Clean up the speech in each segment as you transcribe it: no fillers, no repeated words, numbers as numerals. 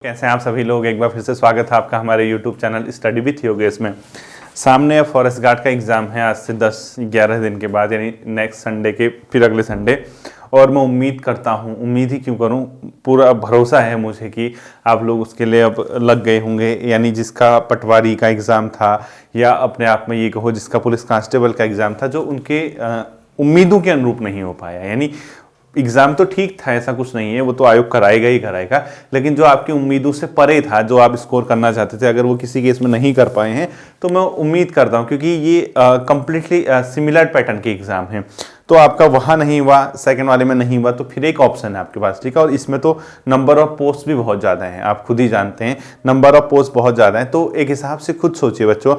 कैसे हैं आप सभी लोग। एक बार फिर से स्वागत है आपका हमारे YouTube channel study with Yogesh में। सामने फॉरेस्ट गार्ड का एग्ज़ाम है आज से 10-11 दिन के बाद, यानी नेक्स्ट संडे के फिर अगले संडे। और मैं उम्मीद करता हूँ, उम्मीद ही क्यों करूँ, पूरा भरोसा है मुझे कि आप लोग उसके लिए अब लग गए होंगे। यानी जिसका पटवारी का एग्ज़ाम था या अपने आप में ये कहो जिसका पुलिस कांस्टेबल का एग्ज़ाम था, जो उनके उम्मीदों के अनुरूप नहीं हो पाया। यानी एग्ज़ाम तो ठीक था, ऐसा कुछ नहीं है, वो तो आयोग कराएगा ही कराएगा, लेकिन जो आपकी उम्मीदों से परे था, जो आप स्कोर करना चाहते थे, अगर वो किसी केस में नहीं कर पाए हैं तो मैं उम्मीद करता हूँ, क्योंकि ये कम्प्लीटली सिमिलर पैटर्न के एग्ज़ाम हैं, तो आपका वहाँ नहीं हुआ, सेकंड वाले में नहीं हुआ, तो फिर एक ऑप्शन है आपके पास, ठीक है। और इसमें तो नंबर ऑफ पोस्ट भी बहुत ज़्यादा हैं, आप खुद ही जानते हैं, नंबर ऑफ पोस्ट बहुत ज़्यादा है। तो एक हिसाब से खुद सोचिए बच्चों,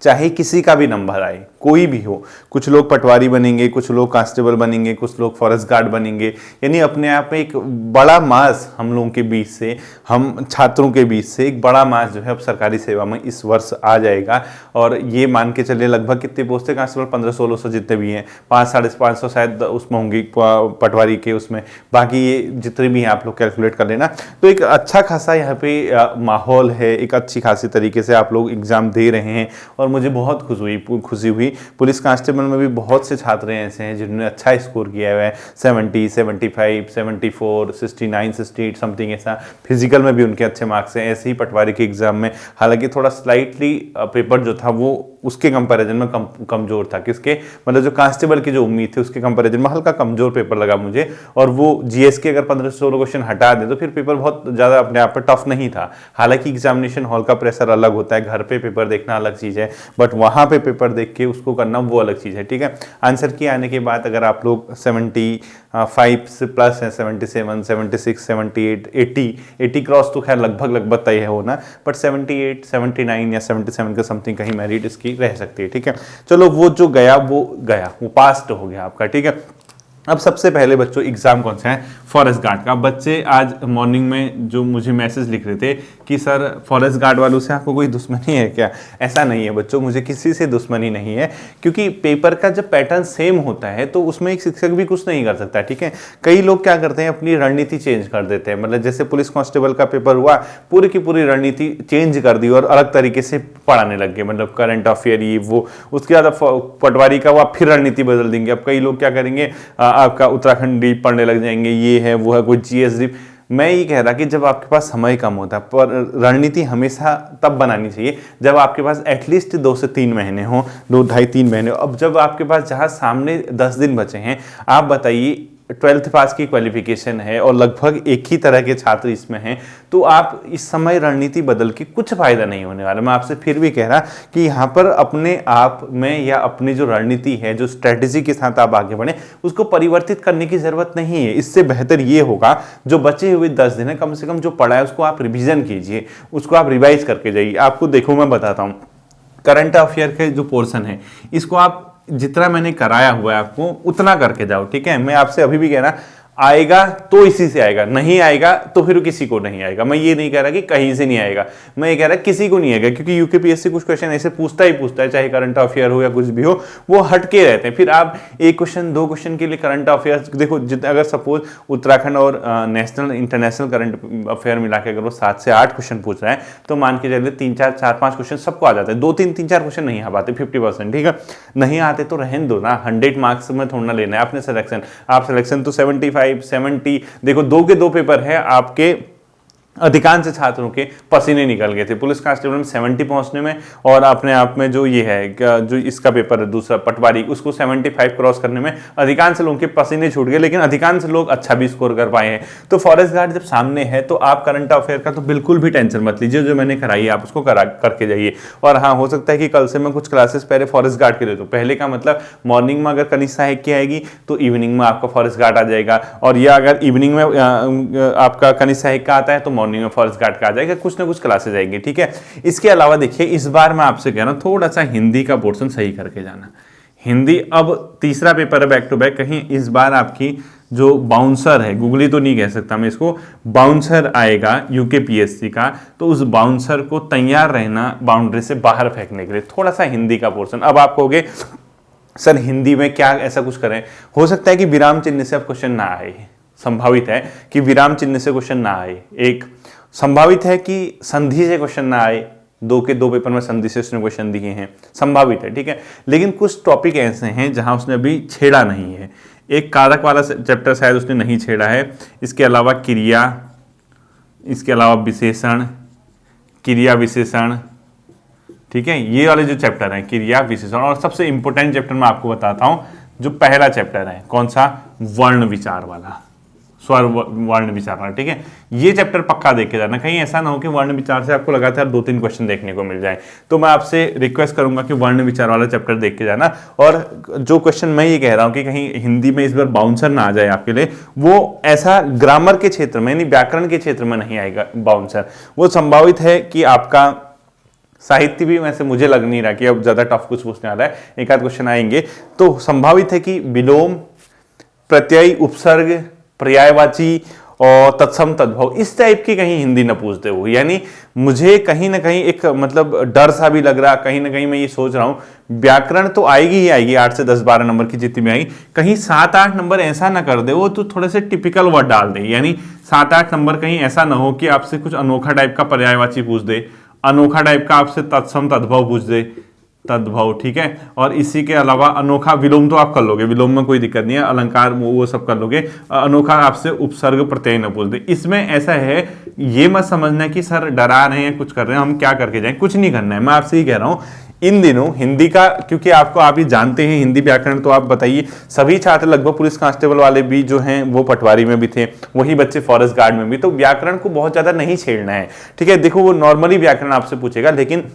चाहे किसी का भी नंबर आए, कोई भी हो, कुछ लोग पटवारी बनेंगे, कुछ लोग कांस्टेबल बनेंगे, कुछ लोग फॉरेस्ट गार्ड बनेंगे, यानी अपने आप में एक बड़ा मास हम लोगों के बीच से, हम छात्रों के बीच से एक बड़ा मास जो है अब सरकारी सेवा में इस वर्ष आ जाएगा। और ये मान के चलिए लगभग कितने पोस्ट है कांस्टेबल, 1500-1600 जितने भी हैं, 500-550 शायद उसमें होंगी पटवारी के, उसमें बाकी ये जितने भी हैं आप लोग कैलकुलेट कर लेना। तो एक अच्छा खासा यहाँ पे माहौल है, एक अच्छी खासी तरीके से आप लोग एग्जाम दे रहे हैं और मुझे बहुत खुशी हुई। पुलिस कांस्टेबल में भी बहुत से छात्र ऐसे हैं जिन्होंने अच्छा स्कोर किया हुआ है, 70, 75, 74, 69, 68 समथिंग ऐसा। फिजिकल में भी उनके अच्छे मार्क्स हैं। ऐसे ही पटवारी के एग्जाम में हालांकि थोड़ा स्लाइटली पेपर जो था वो उसके कंपैरिजन में कमजोर था। किसके मतलब जो कांस्टेबल की जो उम्मीद थी उसके कंपैरिजन में हल्का कमजोर पेपर लगा मुझे। और वो जीएस के अगर 1516 क्वेश्चन हटा दे तो फिर पेपर बहुत ज़्यादा अपने आप पर टफ नहीं था। हालांकि एग्जामिनेशन हॉल का प्रेशर अलग होता है, घर पे पेपर देखना अलग चीज़ है, बट वहाँ पे पेपर देख के उसको करना वो अलग चीज़ है, ठीक है। आंसर की आने के बाद अगर आप लोग 75 से प्लस है, 77, 76, 78, 80 क्रॉस तो खैर लगभग तय है होना, बट 78, 79 या 77 का समथिंग कहीं मेरिट इसकी रह सकती है, ठीक है। चलो वो जो गया वो पास तो हो गया आपका, ठीक है। अब सबसे पहले बच्चों एग्जाम कौन सा है, फॉरेस्ट गार्ड का। बच्चे आज मॉर्निंग में जो मुझे मैसेज लिख रहे थे कि सर फॉरेस्ट गार्ड वालों से आपको कोई दुश्मनी है क्या, ऐसा नहीं है बच्चों, मुझे किसी से दुश्मनी नहीं है, क्योंकि पेपर का जब पैटर्न सेम होता है तो उसमें एक शिक्षक भी कुछ नहीं कर सकता, ठीक है। कई लोग क्या करते हैं, अपनी रणनीति चेंज कर देते हैं। मतलब जैसे पुलिस कांस्टेबल का पेपर हुआ, पूरी की पूरी रणनीति चेंज कर दी और अलग तरीके से पढ़ाने लग गए, मतलब करंट अफेयर ये वो। उसके बाद पटवारी का हुआ, फिर रणनीति बदल देंगे। अब कई लोग क्या करेंगे, आपका उत्तराखंडी पढ़ने लग जाएंगे, ये है वो है, कोई जीएसडी। मैं ये कह रहा कि जब आपके पास समय कम होता है, पर रणनीति हमेशा तब बनानी चाहिए जब आपके पास एटलीस्ट 2 से 3 महीने हो, 2 ढाई 3 महीने हो। अब जब आपके पास जहाँ सामने 10 दिन बचे हैं, आप बताइए 12th पास की क्वालिफिकेशन है और लगभग एक ही तरह के छात्र इसमें हैं, तो आप इस समय रणनीति बदल के कुछ फायदा नहीं होने वाला। मैं आपसे फिर भी कह रहा कि यहाँ पर अपने आप में या अपनी जो रणनीति है, जो स्ट्रेटेजी के साथ आप आगे बढ़े, उसको परिवर्तित करने की जरूरत नहीं है। इससे बेहतर ये होगा जो बचे हुए 10 दिन है, कम से कम जो पढ़ा है उसको आप रिविजन कीजिए, उसको आप रिवाइज करके जाइए। आपको देखो मैं बताता हूँ, करंट अफेयर के जो पोर्शन है इसको आप जितना मैंने कराया हुआ है आपको उतना करके जाओ, ठीक है। मैं आपसे अभी भी कह रहा, आएगा तो इसी से आएगा, नहीं आएगा तो फिर किसी को नहीं आएगा। मैं ये नहीं कह रहा कि कहीं से नहीं आएगा, मैं ये कह रहा किसी को नहीं आएगा, क्योंकि यूकेपीएससी कुछ क्वेश्चन ऐसे पूछता है, चाहे करंट अफेयर हो या कुछ भी हो, वो हटके रहते हैं। फिर आप एक क्वेश्चन 2 क्वेश्चन के लिए करंट अफेयर देखो, अगर सपोज उत्तराखंड और नेशनल इंटरनेशनल करंट अफेयर मिला के अगर वो 7 से 8 क्वेश्चन पूछ रहा है, तो मान के चलिए 3-4-5 क्वेश्चन सबको आ जाते हैं, 2-3-4 क्वेश्चन नहीं आ पाते, 50%, ठीक है। नहीं आते तो रहने दो ना, 100 मार्क्स में थोड़ा ना लेना है आपने सिलेक्शन। आप सिलेक्शन तो 75, 70, देखो 2 के 2 पेपर है आपके, अधिकांश छात्रों के पसीने निकल गए थे पुलिस कांस्टेबल में 70 पहुंचने में, और अपने आप में जो ये है जो इसका पेपर है दूसरा पटवारी, उसको 75 क्रॉस करने में अधिकांश लोगों के पसीने छूट गए, लेकिन अधिकांश लोग अच्छा भी स्कोर कर पाए हैं। तो फॉरेस्ट गार्ड जब सामने है तो आप करंट अफेयर का तो बिल्कुल भी टेंशन मत लीजिए, जो मैंने कराई है आप उसको करके जाइए। और हाँ, हो सकता है कि कल से मैं कुछ क्लासेस पहले फॉरेस्ट गार्ड के ले दूँ। पहले का मतलब मॉर्निंग में अगर कनिष्ठ सहायक की आएगी तो इवनिंग में आपका फॉरेस्ट गार्ड आ जाएगा, और या अगर इवनिंग में आपका कनिष्ठ सहायक का आता है तो मॉर्निंग में फॉरेस्ट गार्ड का आ जाएगा, कुछ ना कुछ क्लासेस आएंगी, ठीक है। इसके अलावा देखिए, इस बार मैं आपसे कह रहा हूं थोड़ा सा हिंदी का पोर्शन सही करके जाना। हिंदी अब तीसरा पेपर है बैक टू बैक, कहीं इस बार आपकी जो बाउंसर है, गूगली तो नहीं कह सकता मैं इसको, बाउंसर आएगा यूकेपीएससी का, तो उस बाउंसर को तैयार रहना बाउंड्री से बाहर फेंकने के लिए। थोड़ा सा हिंदी का पोर्शन, अब आप कहोगे सर हिंदी में क्या ऐसा कुछ करें, हो सकता है कि विराम चिन्ह से अब क्वेश्चन ना आए, संभावित है कि विराम चिन्ह से क्वेश्चन ना आए। एक संभावित है कि संधि से क्वेश्चन ना आए, 2 के 2 पेपर में संधि से उसने क्वेश्चन दिए हैं, संभावित है, ठीक है। लेकिन कुछ टॉपिक ऐसे हैं जहां उसने अभी छेड़ा नहीं है। एक कारक वाला चैप्टर शायद उसने नहीं छेड़ा है, इसके अलावा क्रिया, इसके अलावा विशेषण, क्रिया विशेषण, ठीक है, ये वाले जो चैप्टर हैं क्रिया विशेषण। और सबसे इंपॉर्टेंट चैप्टर मैं आपको बताता हूं, जो पहला चैप्टर है, कौन सा, वर्ण विचार वाला, स्वर वर्ण विचार वाला, ठीक है। ये चैप्टर पक्का देख के जाना, कहीं ऐसा ना हो कि वर्ण विचार से आपको लगातार 2-3 क्वेश्चन देखने को मिल जाए। तो मैं आपसे रिक्वेस्ट करूंगा कि वर्ण विचार वाला चैप्टर देख के जाना। और जो क्वेश्चन मैं ये कह रहा हूं कि कहीं हिंदी में इस बार बाउंसर ना आ जाए आपके लिए, वो ऐसा ग्रामर के क्षेत्र में यानी व्याकरण के क्षेत्र में नहीं आएगा बाउंसर। वो संभावित है कि आपका साहित्य भी, वैसे मुझे लग नहीं रहा कि अब ज्यादा टफ कुछ पूछने वाला है, एक आध क्वेश्चन आएंगे। तो संभावित है कि विलोम, प्रत्यय, उपसर्ग, पर्यायवाची और तत्सम तद्भव, इस टाइप की कहीं हिंदी न पूछते हो। यानी मुझे कहीं ना कहीं एक मतलब डर सा भी लग रहा, कहीं ना कहीं मैं ये सोच रहा हूं व्याकरण तो आएगी ही आएगी, 8 से 10-12 नंबर की जितनी भी आएगी, कहीं 7-8 नंबर ऐसा ना कर दे वो तो थोड़े से टिपिकल वर्ड डाल दे। यानी 7-8 नंबर कहीं ऐसा ना हो कि आपसे कुछ अनोखा टाइप का पर्यायवाची पूछ दे, अनोखा टाइप का आपसे तत्सम तद्भव पूछ दे, तद्भव, ठीक है। और इसी के अलावा अनोखा विलोम तो आप कर लोगे, विलोम में कोई दिक्कत नहीं है, अलंकार वो सब कर लोगे। अनोखा आपसे उपसर्ग प्रत्यय न पूछ दे। इसमें ऐसा है, ये मत समझना कि सर डरा रहे हैं, कुछ कर रहे हैं, हम क्या करके जाएं, कुछ नहीं करना है। मैं आपसे ही कह रहा हूं इन दिनों हिंदी का, क्योंकि आप ही जानते हैं हिंदी व्याकरण, तो आप बताइए, सभी छात्र लगभग पुलिस कांस्टेबल वाले भी जो हैं वो पटवारी में भी थे, वही बच्चे फॉरेस्ट गार्ड में भी, तो व्याकरण को बहुत ज्यादा नहीं छेड़ना है, ठीक है। देखो वो नॉर्मली व्याकरण आपसे पूछेगा, लेकिन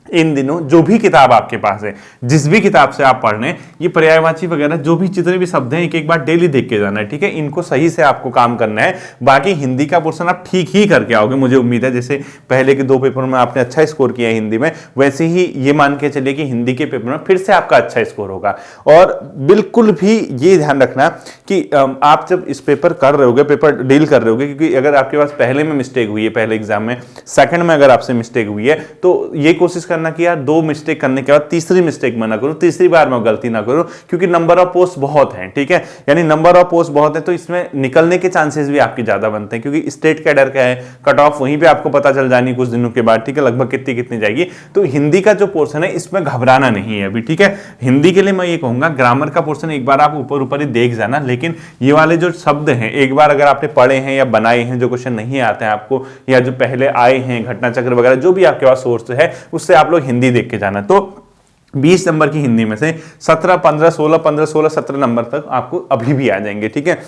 इन दिनों जो भी किताब आपके पास है, जिस भी किताब से आप पढ़ रहे हैं, ये पर्यायवाची वगैरह जो भी जितने भी शब्द हैं, एक बार डेली देख के जाना है, ठीक है। इनको सही से आपको काम करना है। बाकी हिंदी का पोर्शन आप ठीक ही करके आओगे, मुझे उम्मीद है। जैसे पहले के 2 पेपर में आपने अच्छा स्कोर किया है हिंदी में, वैसे ही ये मान के चलिए कि हिंदी के पेपर में फिर से आपका अच्छा स्कोर होगा। और बिल्कुल भी ये ध्यान रखना कि आप जब इस पेपर कर रहे होगे, पेपर डील कर रहे होगे, क्योंकि अगर आपके पास पहले में मिस्टेक हुई है, पहले एग्जाम में, सेकंड में अगर आपसे मिस्टेक हुई है, तो ये कोशिश करना कि यार 2 मिस्टेक करने के बाद तीसरी मिस्टेक मैं ना करूं, तीसरी बार मैं गलती ना करूं, क्योंकि नंबर ऑफ पोस्ट बहुत हैं, ठीक है। यानी नंबर ऑफ पोस्ट बहुत है, तो इसमें निकलने के चांसेस भी आपके ज्यादा बनते हैं, क्योंकि स्टेट कैडर का है, कट ऑफ वहीं पे आपको पता चल जानी कुछ दिनों के बाद, ठीक है, लगभग कितनी जाएगी। तो हिंदी का जो पोर्शन है इसमें घबराना नहीं है अभी, ठीक है। हिंदी के लिए मैं ये कहूंगा, ग्रामर का पोर्शन एक बार आप ऊपर ही देख जाना, लेकिन ये वाले जो शब्द हैं एक बार अगर आपने पढ़े हैं या बनाए हैं, जो क्वेश्चन नहीं आते हैं आपको, या जो पहले आए हैं घटना चक्र वगैरह, जो भी आपके पास सोर्स है, उससे आप लोग हिंदी देख के जाना। तो 20 नंबर की हिंदी में से 17, 15, 16, 15, 16, 17 नंबर तक आपको अभी भी आ जाएंगे, ठीक है।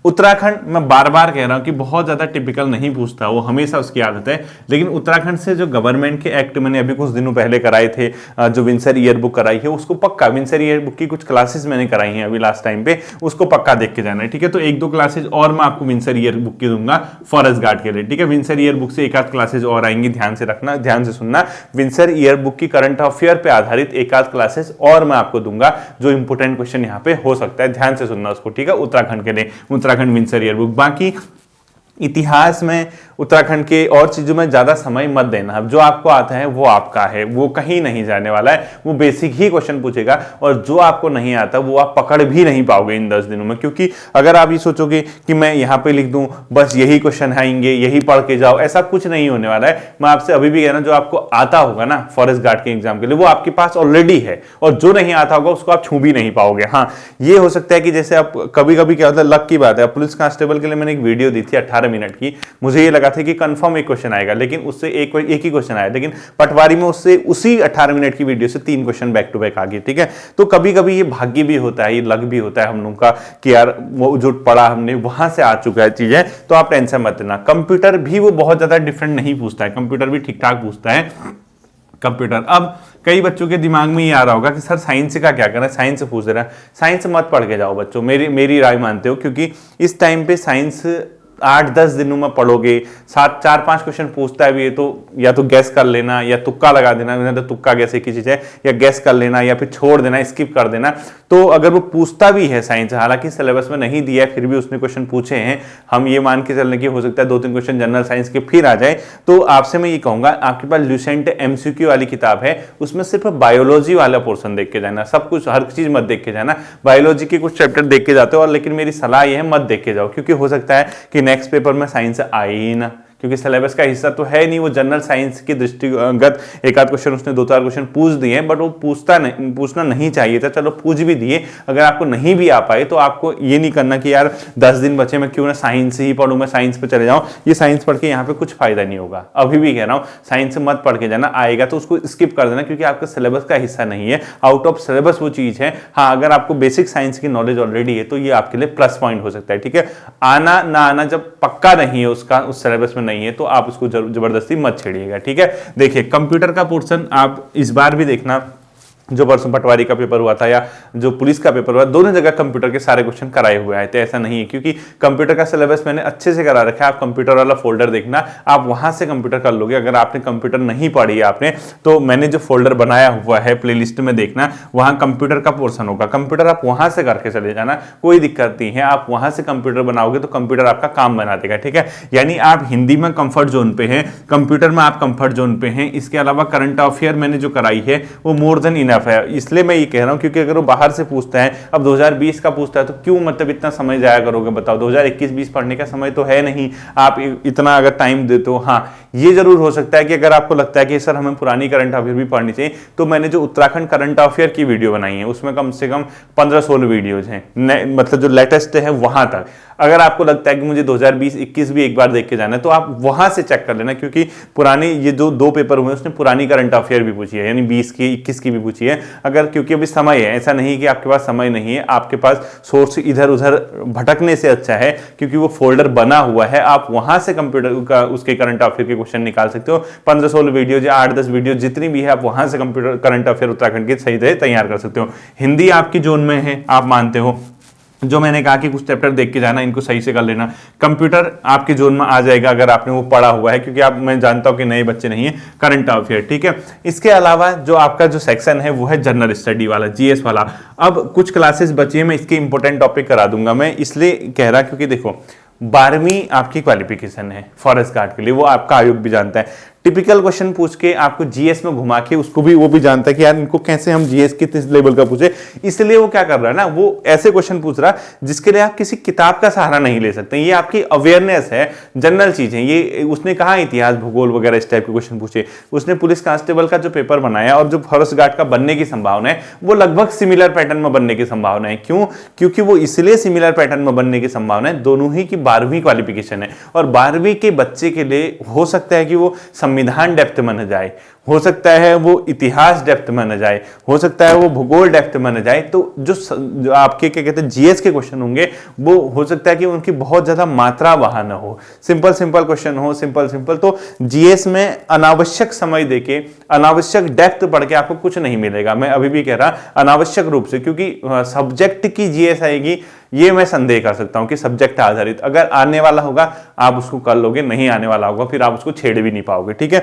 उत्तराखंड मैं बार बार कह रहा हूं कि बहुत ज्यादा टिपिकल नहीं पूछता, वो हमेशा उसकी आदत है। लेकिन उत्तराखंड से जो गवर्नमेंट के एक्ट मैंने अभी कुछ दिनों पहले कराए थे, जो विंसर ईयर बुक कराई है, उसको पक्का, विंसर ईयर बुक की कुछ क्लासेस मैंने कराई हैं अभी लास्ट टाइम पे, उसको पक्का देख के जाना है, ठीक है। तो 1-2 क्लासेज और मैं आपको विंसर ईयर बुक की दूंगा फॉरेस्ट गार्ड के लिए, ठीक है। विंसर ईयर बुक से 1-8 क्लासेज और आएंगी, ध्यान से रखना, ध्यान से सुनना। विंसर ईयर बुक की करंट अफेयर पे आधारित 1-8 क्लासेस और मैं आपको दूंगा, जो इंपोर्टेंट क्वेश्चन यहाँ पे हो सकता है, ध्यान से सुनना उसको, ठीक है। उत्तराखंड के लिए, उत्तराखंड विंसर ईयर बुक। बाकी इतिहास में उत्तराखंड के और चीजों में ज्यादा समय मत देना। अब जो आपको आता है वो आपका है, वो कहीं नहीं जाने वाला है, वो बेसिक ही क्वेश्चन पूछेगा, और जो आपको नहीं आता वो आप पकड़ भी नहीं पाओगे इन 10 दिनों में। क्योंकि अगर आप ये सोचोगे कि मैं यहाँ पे लिख दूं बस यही क्वेश्चन आएंगे, यही पढ़ के जाओ, ऐसा कुछ नहीं होने वाला है। मैं आपसे अभी भी कह रहा हूं, जो आपको आता होगा ना फॉरेस्ट गार्ड के एग्जाम के लिए, वो आपके पास ऑलरेडी है, और जो नहीं आता होगा उसको आप छू भी नहीं पाओगे। हाँ, ये हो सकता है कि जैसे आप कभी कभी क्या होता है, लक की बात है, पुलिस कांस्टेबल के लिए मैंने एक वीडियो दी थी 18 मिनट की, मुझे ये लगा था कि कंफर्म एक क्वेश्चन आएगा, लेकिन उससे एक ही क्वेश्चन आया, लेकिन पटवारी में उससे उसी 18 मिनट की वीडियो से 3 क्वेश्चन बैक टू बैक आ गए, ठीक है। तो कभी कभी ये भाग्य भी होता है, ये लक भी होता है हम लोगों का कि यार वो जो पढ़ा हमने वहां से आ चुका है चीजें, तो आप टेंशन मत लेना। कंप्यूटर भी वो बहुत ज्यादा डिफरेंट नहीं पूछता है, कंप्यूटर भी ठीक ठाक पूछता है कंप्यूटर। अब कई बच्चों के दिमाग में ये आ रहा होगा कि सर साइंस का क्या करना है, साइंस से पूछ रहा है। साइंस मत पढ़ के जाओ बच्चों, मेरी राय मानते हो, क्योंकि इस टाइम पे साइंस 8-10 दिनों में पढ़ोगे, 4-5 क्वेश्चन पूछता है भी, तो या तो गैस कर लेना या तुक्का लगा देना, तो तुक्का गैस एक ही चीज है, या गैस कर लेना या फिर छोड़ देना, स्किप कर देना। तो अगर वो पूछता भी है साइंस, हालांकि सिलेबस में नहीं दिया है, फिर भी उसने क्वेश्चन पूछे हैं, हम ये मान के चलने की हो सकता है 2-3 क्वेश्चन जनरल साइंस के फिर आ जाए। तो आपसे मैं ये कहूंगा, आपके पास ल्यूसेंट एमसीक्यू वाली किताब है, उसमें सिर्फ बायोलॉजी वाला पोर्शन देख के जाना, सब कुछ हर चीज मत देख के जाना। बायोलॉजी के कुछ चैप्टर देख के जाते हो, और लेकिन मेरी सलाह यह है मत देख के जाओ, क्योंकि हो सकता है कि नेक्स्ट पेपर में साइंस आए ही ना, क्योंकि सिलेबस का हिस्सा तो है नहीं। वो जनरल साइंस के दृष्टिगत एक आध क्वेश्चन उसने 2-4 क्वेश्चन पूछ दिए, बट वो पूछना नहीं चाहिए था। चलो पूछ भी दिए, अगर आपको नहीं भी आ पाए तो आपको ये नहीं करना कि यार 10 दिन बचे, मैं क्यों ना साइंस ही पढ़ूं, मैं साइंस पे चले जाऊं। ये साइंस पढ़ के यहाँ पे कुछ फायदा नहीं होगा। अभी भी कह रहा हूं, साइंस से मत पढ़ के जाना, आएगा तो उसको स्किप कर देना, क्योंकि आपका सिलेबस का हिस्सा नहीं है। आउट ऑफ सिलेबस वो चीज है। हाँ, अगर आपको बेसिक साइंस की नॉलेज ऑलरेडी है तो ये आपके लिए प्लस पॉइंट हो सकता है। ठीक है, आना ना आना जब पक्का नहीं है उसका, उस सिलेबस में नहीं है, तो आप उसको जबरदस्ती मत छेड़िएगा। ठीक है, देखिए कंप्यूटर का पोर्शन आप इस बार भी देखना, जो परसों पटवारी का पेपर हुआ था या जो पुलिस का पेपर हुआ, दोनों जगह कंप्यूटर के सारे क्वेश्चन कराए हुए आए थे। ऐसा नहीं है, क्योंकि कंप्यूटर का सिलेबस मैंने अच्छे से करा रखा है। आप कंप्यूटर वाला फोल्डर देखना, आप वहां से कंप्यूटर कर लोगे। अगर आपने कंप्यूटर नहीं पढ़ी है आपने, तो मैंने जो फोल्डर बनाया हुआ है प्लेलिस्ट में देखना, वहां कंप्यूटर का पोर्शन होगा। कंप्यूटर आप वहां से करके चले जाना, कोई दिक्कत नहीं है। आप वहां से कंप्यूटर बनाओगे तो कंप्यूटर आपका काम बना देगा। ठीक है, यानी आप हिंदी में कंफर्ट जोन पे हैं, कंप्यूटर में आप कंफर्ट जोन पे हैं। इसके अलावा करंट अफेयर मैंने जो कराई है वो मोर देन इनफ है। इसलिए मैं ये कह रहा हूं, क्योंकि अगर वो बाहर से पूछता है, अब 2020 का पूछता है, तो क्यों मतलब इतना समय जाया करोगे? बताओ, 2021-20 पढ़ने का समय तो है नहीं, आप इतना अगर टाइम देते हो। हाँ, ये जरूर हो सकता है कि अगर आपको लगता है कि सर हमें पुरानी करंट अफेयर भी पढ़नी चाहिए, तो मैंने जो उत्तराखंड करंट अफेयर की वीडियो बनाई है उसमें कम से कम 15-16 वीडियोज हैं, मतलब जो लेटेस्ट है वहां तक। अगर आपको लगता है कि मुझे 2020-21 भी एक बार देख के जाना है, तो आप वहां से चेक कर लेना, क्योंकि पुराने ये जो 2 पेपर हुए उसने पुरानी करंट अफेयर भी पूछी है, यानी 20 की 21 की भी पूछी है। अगर क्योंकि अभी समय है, ऐसा नहीं कि आपके पास समय नहीं है, आपके पास सोर्स इधर उधर भटकने से अच्छा है, क्योंकि वो फोल्डर बना हुआ है, आप वहां से कंप्यूटर का उसके करंट अफेयर के क्वेश्चन निकाल सकते हो। 15-16 वीडियो या 8-10 वीडियो जितनी भी है, आप वहां से कंप्यूटर करंट अफेयर उत्तराखंड के सही तरह तैयार कर सकते हो। हिंदी आपकी जोन में है, आप मानते हो, जो मैंने कहा कि कुछ चैप्टर देख के जाना, इनको सही से कर लेना। कंप्यूटर आपके जोन में आ जाएगा अगर आपने वो पढ़ा हुआ है, क्योंकि आप, मैं जानता हूं कि नए बच्चे नहीं है। करंट अफेयर, ठीक है। इसके अलावा जो आपका जो सेक्शन है वो है जनरल स्टडी वाला, जीएस वाला। अब कुछ क्लासेस बची है, मैं इसके इंपॉर्टेंट टॉपिक करा दूंगा। मैं इसलिए कह रहा, क्योंकि देखो 12वीं आपकी क्वालिफिकेशन है फॉरेस्ट गार्ड के लिए, वो आपका आयोग भी जानता है। टिपिकल क्वेश्चन पूछ के आपको जीएस में घुमा के उसको भी वो भी जानता है कि यार इनको कैसे हम जीएस किस लेवल का पूछे। इसलिए वो क्या कर रहा है ना, वो ऐसे क्वेश्चन पूछ रहा है जिसके लिए आप किसी किताब का सहारा नहीं ले सकते। ये आपकी अवेयरनेस है, जनरल चीजें। ये उसने कहा इतिहास भूगोल वगैरह इस टाइप के क्वेश्चन पूछे। उसने पुलिस कांस्टेबल का जो पेपर बनाया और जो फॉरेस्ट गार्ड का बनने की संभावना है, वो लगभग सिमिलर पैटर्न में बनने की संभावना है। क्यों? क्योंकि वो इसलिए सिमिलर पैटर्न में बनने की संभावना है, दोनों ही की 12वीं क्वालिफिकेशन है। और 12वीं के बच्चे के लिए हो सकता है कि वो संविधान डेप्थ में न जाए, हो सकता है वो इतिहास डेप्थ में न जाए, हो सकता है वो भूगोल डेप्थ में न जाए। तो जो आपके क्या कहते हैं जीएस के क्वेश्चन होंगे, वो हो सकता है कि उनकी बहुत ज्यादा मात्रा वहां न हो, सिंपल क्वेश्चन हो, सिंपल। तो जीएस में अनावश्यक समय देके, अनावश्यक डेप्थ पढ़ के आपको कुछ नहीं मिलेगा। मैं अभी भी कह रहा अनावश्यक रूप से, क्योंकि सब्जेक्ट की जीएस आएगी, ये मैं संदेह कर सकता हूं कि सब्जेक्ट आधारित अगर आने वाला होगा आप उसको कर लोगे, नहीं आने वाला होगा फिर आप उसको छेड़ भी नहीं पाओगे। ठीक है,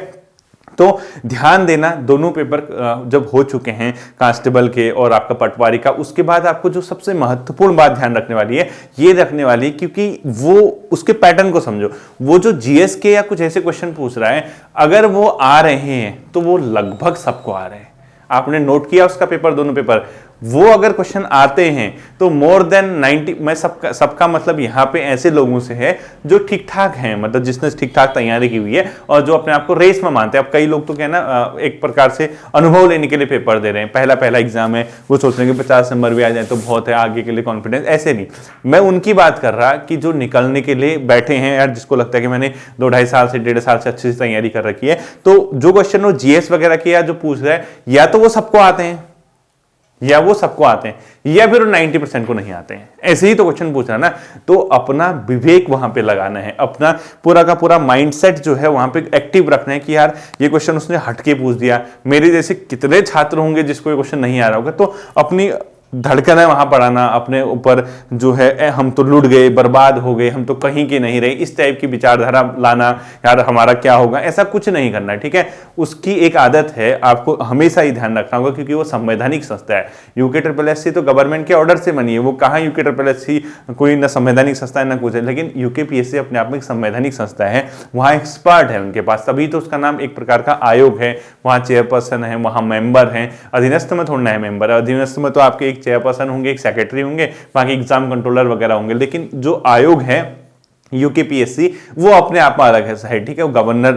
तो ध्यान देना, दोनों पेपर जब हो चुके हैं कांस्टेबल के और आपका पटवारी का, उसके बाद आपको जो सबसे महत्वपूर्ण बात ध्यान रखने वाली है, ये रखने वाली है, क्योंकि वो उसके पैटर्न को समझो। वो जो जीएस के या कुछ ऐसे क्वेश्चन पूछ रहा है, अगर वो आ रहे हैं तो वो लगभग सबको आ रहे हैं। आपने नोट किया उसका पेपर, दोनों पेपर, वो अगर क्वेश्चन आते हैं तो मोर देन 90, मैं सबका मतलब यहाँ पे ऐसे लोगों से है जो ठीक ठाक हैं, मतलब जिसने ठीक ठाक तैयारी की हुई है और जो अपने आप को रेस में मानते हैं। अब कई लोग तो क्या ना, एक प्रकार से अनुभव लेने के लिए पेपर दे रहे हैं, पहला एग्जाम है, वो सोच रहे हैं कि 50 नंबर भी आ जाए तो बहुत है, आगे के लिए कॉन्फिडेंस। ऐसे नहीं, मैं उनकी बात कर रहा कि जो निकलने के लिए बैठे हैं यार, जिसको लगता है कि मैंने 2-2.5 साल से 1.5 साल से अच्छी तैयारी कर रखी है, तो जो क्वेश्चन वो जीएस वगैरह किया जो पूछ रहा है, या तो वो सबको आते हैं या वो सबको आते हैं, या फिर 90% को नहीं आते हैं। ऐसे ही तो क्वेश्चन पूछ रहा है ना, तो अपना विवेक वहां पे लगाना है, अपना पूरा का पूरा माइंडसेट जो है वहां पे एक्टिव रखना है कि यार ये क्वेश्चन उसने हटके पूछ दिया। मेरे जैसे कितने छात्र होंगे जिसको ये क्वेश्चन नहीं आ रहा होगा, तो अपनी धड़कन है वहां पढ़ाना, अपने ऊपर जो है हम तो लुट गए, बर्बाद हो गए, हम तो कहीं के नहीं रहे, इस टाइप की विचारधारा लाना, यार हमारा क्या होगा, ऐसा कुछ नहीं करना है। ठीक है, उसकी एक आदत है, आपको हमेशा ही ध्यान रखना होगा, क्योंकि वो संवैधानिक संस्था है। यूके तो गवर्नमेंट के ऑर्डर से बनी है, वो कहाँ यूके कोई ना संवैधानिक संस्था है ना कुछ है, लेकिन यूकेपीएससी अपने आप में एक संवैधानिक संस्था है, वहाँ एक्सपर्ट है उनके पास, तभी तो उसका नाम एक प्रकार का आयोग है। वहाँ चेयरपर्सन है, वहाँ मेंबर हैं, अधीनस्थ में थोड़ा है मेंबर, अधीनस्थ में तो आपके चेयरपर्सन होंगे, एक सेक्रेटरी होंगे, बाकी एग्जाम कंट्रोलर वगैरह होंगे, लेकिन जो आयोग है यूकेपीएससी वो अपने आप में अलग है, ठीक है। वो गवर्नर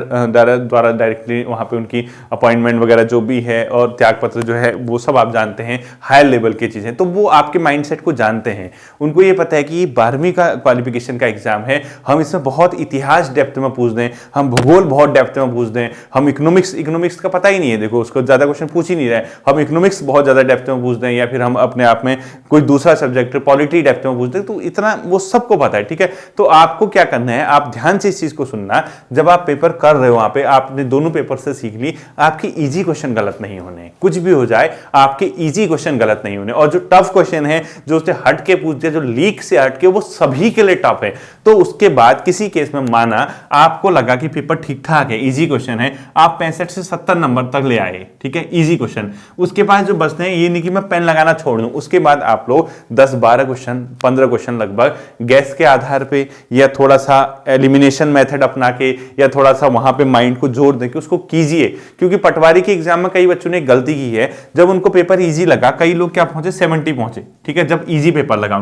द्वारा डायरेक्टली वहाँ पे उनकी अपॉइंटमेंट वगैरह जो भी है और त्यागपत्र जो है वो सब आप जानते हैं, हायर लेवल की चीज़ें। तो वो आपके माइंडसेट को जानते हैं, उनको ये पता है कि ये 12वीं का क्वालिफिकेशन का एग्जाम है, हम इसमें बहुत इतिहास डेप्थ में पूछ दें, हम भूगोल बहुत डेप्थ में पूछ दें, हम इकोनॉमिक्स का पता ही नहीं है, देखो उसको ज़्यादा क्वेश्चन पूछ ही नहीं रहे, हम इकोनॉमिक्स बहुत ज़्यादा डेप्थ में पूछ दें, या फिर हम अपने आप में कोई दूसरा सब्जेक्ट पॉलिटी डेप्थ में पूछ दें, तो इतना वो सबको पता है, ठीक है। तो आपको क्या करना है, आप ध्यान से इस चीज को सुनना, जब आप पेपर कर रहे हो वहां पे आपने दोनों पेपर से सीख ली, आपकी इजी क्वेश्चन गलत नहीं होने, कुछ भी हो जाए आपके इजी क्वेश्चन गलत नहीं होने, और जो टफ क्वेश्चन है जो उससे हट के पूछते हैं, जो लीक से हट के, वो सभी के लिए टफ है। तो उसके बाद किसी केस में माना आपको लगा कि पेपर ठीक ठाक है, इजी क्वेश्चन है, आप 65 से 70 नंबर तक ले आए, ठीक है, इजी क्वेश्चन, उसके बाद जो बचते हैं, ये नहीं कि मैं पेन लगाना छोड़ दूं, उसके बाद आप लोग 10-12 क्वेश्चन 15 क्वेश्चन लगभग गैस के आधार पे या थोड़ा सा एलिमिनेशन मेथड अपना के या थोड़ा सा वहां पे माइंड को जोर देके उसको कीजिए। क्योंकि पटवारी के एग्जाम में कई बच्चों ने गलती की है, जब उनको पेपर इजी लगा, कई लोग क्या पहुंचे 70 पहुंचे, ठीक है, जब इजी पेपर लगा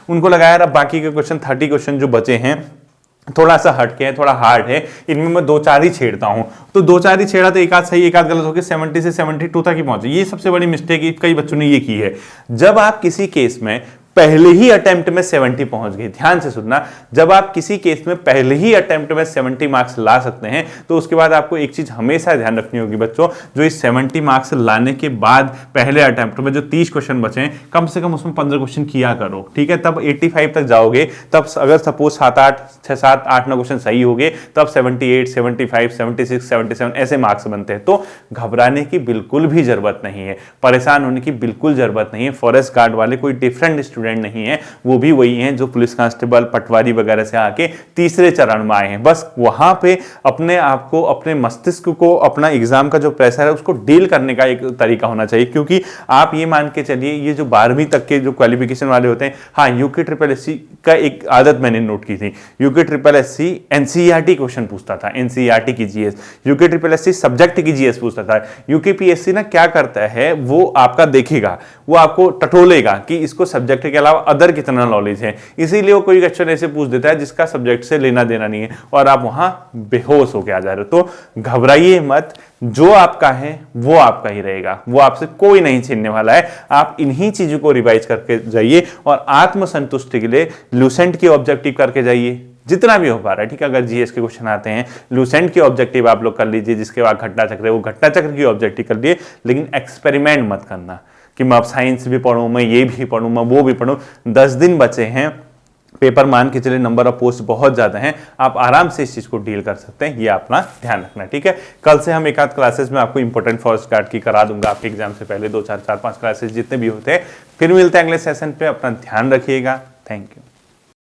उनको लगा यार अब बाकी के क्वेश्चन 30 क्वेश्चन जो बचे हैं थोड़ा सा हटके है, थोड़ा हार्ड है, इनमें मैं 2-4 ही छेड़ता हूं, तो 2-4 ही छेड़ा तो एक आध सही एक आध गलत हो गया, 70 से 72 तक ही पहुंचे। ये सबसे बड़ी मिस्टेक कई बच्चों ने ये की है। जब आप किसी केस में पहले ही अटेम्प्ट में 70 पहुंच गए, ध्यान से सुनना, जब आप किसी केस में पहले ही अटेम्प्ट में 70 मार्क्स ला सकते हैं, तो उसके बाद आपको एक चीज हमेशा ध्यान रखनी होगी बच्चों, जो इस 70 मार्क्स लाने के बाद पहले अटेम्प्ट में जो 30 क्वेश्चन बचे हैं, कम से कम उसमें 15 क्वेश्चन किया करो, ठीक है। तब 85 तक जाओगे, तब अगर सपोज 7-8-9 क्वेश्चन सही हो गए, तब 78, 75, 76, 77 ऐसे मार्क्स बनते हैं। तो घबराने की बिल्कुल भी जरूरत नहीं है, परेशान होने की बिल्कुल जरूरत नहीं है। फॉरेस्ट गार्ड वाले कोई डिफरेंट स्टूडेंट नहीं है, वो भी वही हैं जो पुलिस कांस्टेबल पटवारी वगैरह से आके तीसरे चरण में आए हैं। बस वहां पे अपने आप को, अपने मस्तिष्क को, अपना एग्जाम का जो प्रेशर है उसको डील करने का एक तरीका होना चाहिए। क्योंकि आप ये मान के चलिए, ये जो 12वीं तक के जो क्वालिफिकेशन वाले होते हैं, हाँ, यूके ट्रिपल एससी का एक आदत मैंने नोट की थी, UK triple SC NCERT question पूछता था, एनसीईआरटी की GS, UK triple SC subject की जीएस पूछता था। यूकेपीएससी ना क्या करता है, वो आपका देखेगा, वो आपको टटोलेगा कि इसको सब्जेक्ट के अलावा अदर कितना नॉलेज है, इसीलिए वो कोई क्वेश्चन ऐसे पूछ देता है जिसका सब्जेक्ट से लेना देना नहीं है, और आप वहां बेहोश होकर आ जा रहे हो। तो घबराइए मत, जो आपका है वो आपका ही रहेगा, वो आपसे कोई नहीं छीनने वाला है। आप इन्हीं चीजों को रिवाइज करके जाइए और आत्मसंतुष्टि के लिए लूसेंट की ऑब्जेक्टिव करके जाइए, जितना भी हो पा रहा है, ठीक है। अगर जीएस के क्वेश्चन आते हैं, लूसेंट की ऑब्जेक्टिव आप लोग कर लीजिए, जिसके बाद घटना चक्र है वो घटना चक्र की ऑब्जेक्टिव कर लिए, लेकिन एक्सपेरिमेंट मत करना कि मैं अब साइंस भी पढ़ूं, मैं ये भी पढ़ूं, मैं वो भी पढ़ूं। 10 दिन बचे हैं, पेपर मान के चले, नंबर ऑफ पोस्ट बहुत ज्यादा हैं, आप आराम से इस चीज को डील कर सकते हैं, ये अपना ध्यान रखना, ठीक है। कल से हम एक आध क्लासेस में आपको इंपॉर्टेंट फॉरेस्ट गार्ड की करा दूंगा, आपके एग्जाम से पहले 2-4-5 क्लासेस जितने भी होते हैं। फिर मिलते हैं अगले सेशन पे, अपना ध्यान रखिएगा, थैंक यू।